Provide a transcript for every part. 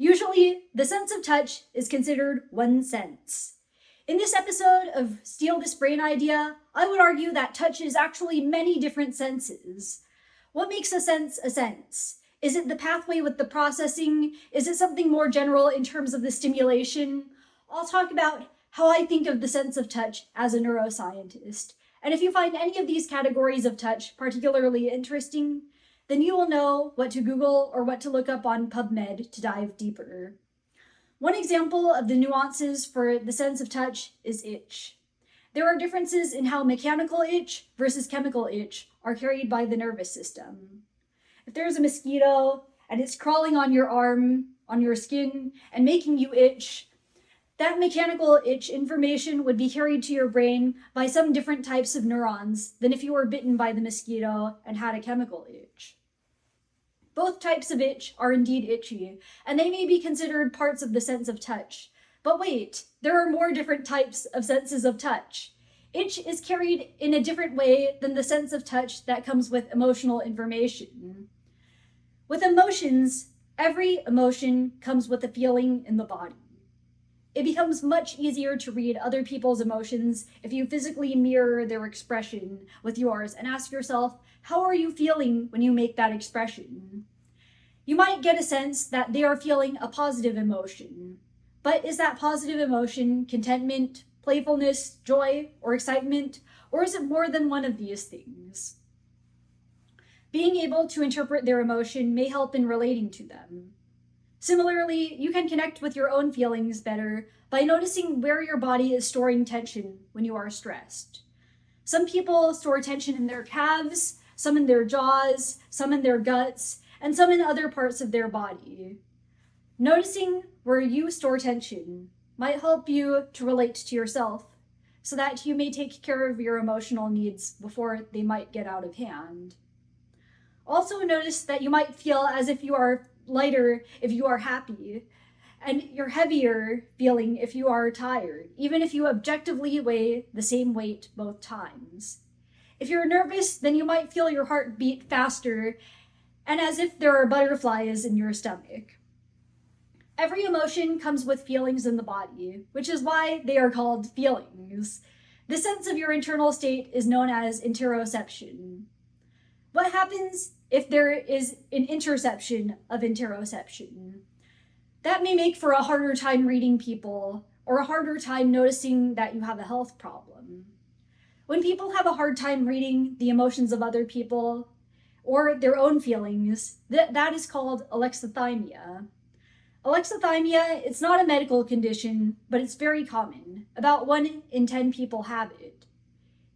Usually, the sense of touch is considered one sense. In this episode of Steal This Brain Idea, I would argue that touch is actually many different senses. What makes a sense a sense? Is it the pathway with the processing? Is it something more general in terms of the stimulation? I'll talk about how I think of the sense of touch as a neuroscientist. And if you find any of these categories of touch particularly interesting, then you will know what to Google or what to look up on PubMed to dive deeper. One example of the nuances for the sense of touch is itch. There are differences in how mechanical itch versus chemical itch are carried by the nervous system. If there's a mosquito and it's crawling on your arm, on your skin, and making you itch, that mechanical itch information would be carried to your brain by some different types of neurons than if you were bitten by the mosquito and had a chemical itch. Both types of itch are indeed itchy, and they may be considered parts of the sense of touch. But wait, there are more different types of senses of touch. Itch is carried in a different way than the sense of touch that comes with emotional information. With emotions, every emotion comes with a feeling in the body. It becomes much easier to read other people's emotions if you physically mirror their expression with yours and ask yourself, how are you feeling when you make that expression? You might get a sense that they are feeling a positive emotion, but is that positive emotion contentment, playfulness, joy, or excitement, or is it more than one of these things? Being able to interpret their emotion may help in relating to them. Similarly, you can connect with your own feelings better by noticing where your body is storing tension when you are stressed. Some people store tension in their calves, some in their jaws, some in their guts, and some in other parts of their body. Noticing where you store tension might help you to relate to yourself so that you may take care of your emotional needs before they might get out of hand. Also notice that you might feel as if you are lighter if you are happy, and you're heavier feeling if you are tired, even if you objectively weigh the same weight both times. If you're nervous, then you might feel your heart beat faster and as if there are butterflies in your stomach. Every emotion comes with feelings in the body, which is why they are called feelings. The sense of your internal state is known as interoception. What happens if there is an interception of interoception? That may make for a harder time reading people or a harder time noticing that you have a health problem. When people have a hard time reading the emotions of other people or their own feelings, that is called alexithymia. Alexithymia, it's not a medical condition, but it's very common. About 1 in 10 people have it.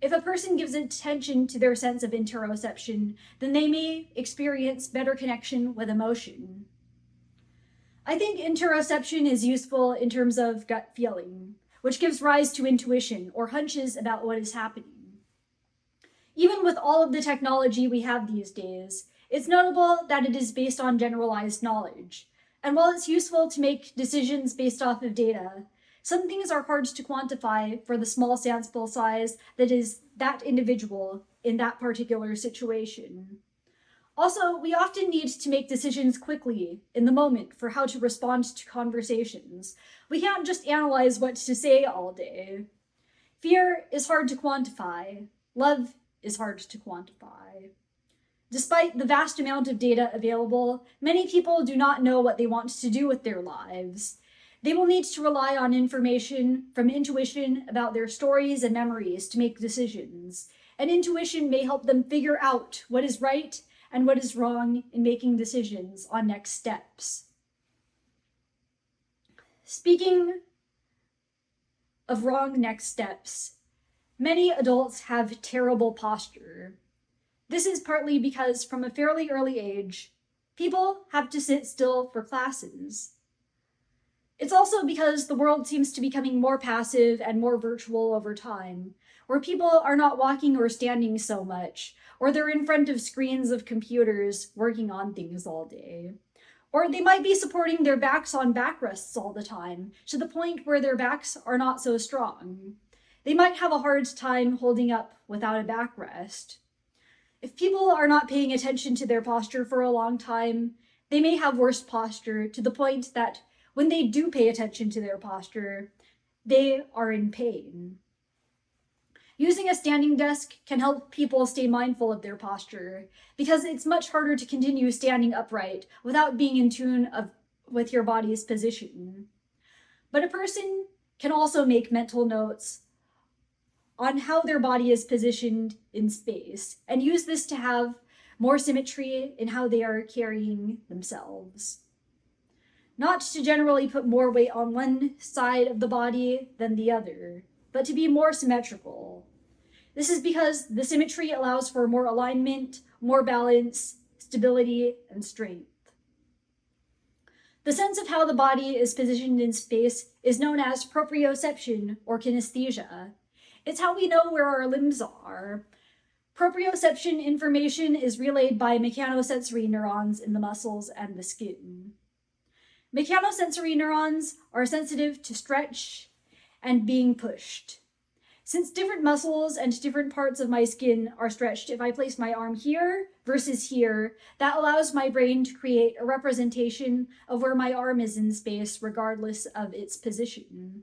If a person gives attention to their sense of interoception, then they may experience better connection with emotion. I think interoception is useful in terms of gut feeling, which gives rise to intuition or hunches about what is happening. Even with all of the technology we have these days, it's notable that it is based on generalized knowledge. And while it's useful to make decisions based off of data, some things are hard to quantify for the small sample size that is that individual in that particular situation. Also, we often need to make decisions quickly, in the moment, for how to respond to conversations. We can't just analyze what to say all day. Fear is hard to quantify. Love is hard to quantify. Despite the vast amount of data available, many people do not know what they want to do with their lives. They will need to rely on information from intuition about their stories and memories to make decisions. And intuition may help them figure out what is right and what is wrong in making decisions on next steps. Speaking of wrong next steps, many adults have terrible posture. This is partly because from a fairly early age, people have to sit still for classes. It's also because the world seems to be becoming more passive and more virtual over time, where people are not walking or standing so much, or they're in front of screens of computers working on things all day. Or they might be supporting their backs on backrests all the time, to the point where their backs are not so strong. They might have a hard time holding up without a backrest. If people are not paying attention to their posture for a long time, they may have worse posture to the point that when they do pay attention to their posture, they are in pain. Using a standing desk can help people stay mindful of their posture because it's much harder to continue standing upright without being in tune with your body's position. But a person can also make mental notes on how their body is positioned in space and use this to have more symmetry in how they are carrying themselves. Not to generally put more weight on one side of the body than the other, but to be more symmetrical. This is because the symmetry allows for more alignment, more balance, stability, and strength. The sense of how the body is positioned in space is known as proprioception or kinesthesia. It's how we know where our limbs are. Proprioception information is relayed by mechanosensory neurons in the muscles and the skin. Mechanosensory neurons are sensitive to stretch and being pushed. Since different muscles and different parts of my skin are stretched if I place my arm here versus here, that allows my brain to create a representation of where my arm is in space regardless of its position.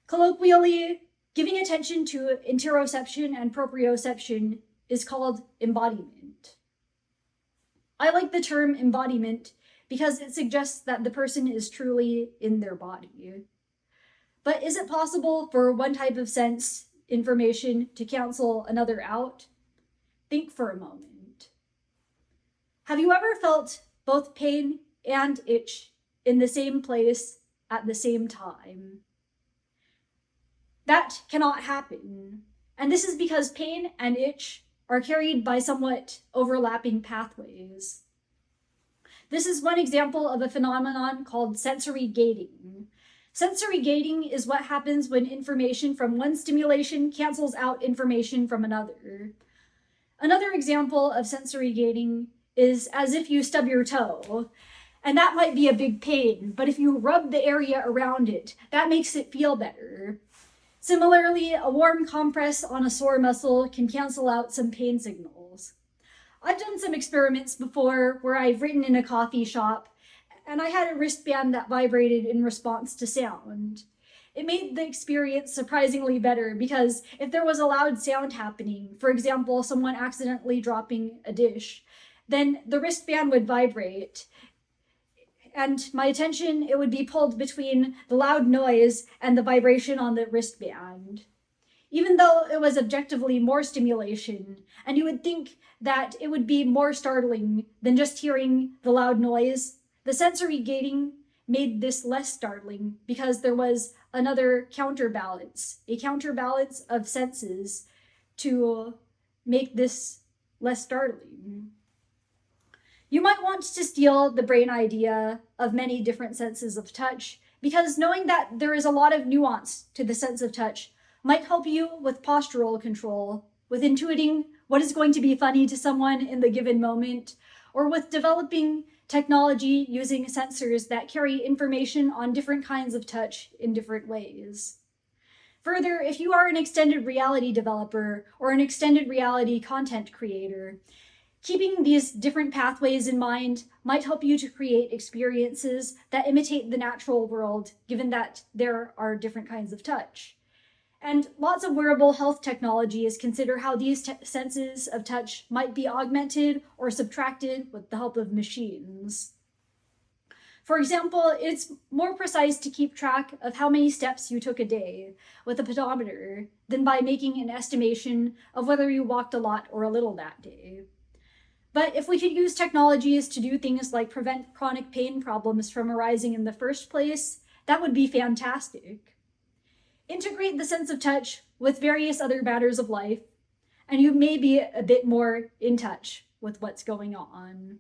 Colloquially, giving attention to interoception and proprioception is called embodiment. I like the term embodiment because it suggests that the person is truly in their body. But is it possible for one type of sense information to cancel another out? Think for a moment. Have you ever felt both pain and itch in the same place at the same time? That cannot happen. And this is because pain and itch are carried by somewhat overlapping pathways. This is one example of a phenomenon called sensory gating. Sensory gating is what happens when information from one stimulation cancels out information from another. Another example of sensory gating is as if you stub your toe. And that might be a big pain, but if you rub the area around it, that makes it feel better. Similarly, a warm compress on a sore muscle can cancel out some pain signals. I've done some experiments before where I've written in a coffee shop, and I had a wristband that vibrated in response to sound. It made the experience surprisingly better because if there was a loud sound happening, for example, someone accidentally dropping a dish, then the wristband would vibrate, and my attention, it would be pulled between the loud noise and the vibration on the wristband. Even though it was objectively more stimulation, and you would think that it would be more startling than just hearing the loud noise, the sensory gating made this less startling because there was another counterbalance, a counterbalance of senses to make this less startling. You might want to steal the brain idea of many different senses of touch because knowing that there is a lot of nuance to the sense of touch might help you with postural control, with intuiting what is going to be funny to someone in the given moment, or with developing technology using sensors that carry information on different kinds of touch in different ways. Further, if you are an extended reality developer or an extended reality content creator, keeping these different pathways in mind might help you to create experiences that imitate the natural world, given that there are different kinds of touch. And lots of wearable health technologies consider how these senses of touch might be augmented or subtracted with the help of machines. For example, it's more precise to keep track of how many steps you took a day with a pedometer than by making an estimation of whether you walked a lot or a little that day. But if we could use technologies to do things like prevent chronic pain problems from arising in the first place, that would be fantastic. Integrate the sense of touch with various other matters of life, and you may be a bit more in touch with what's going on.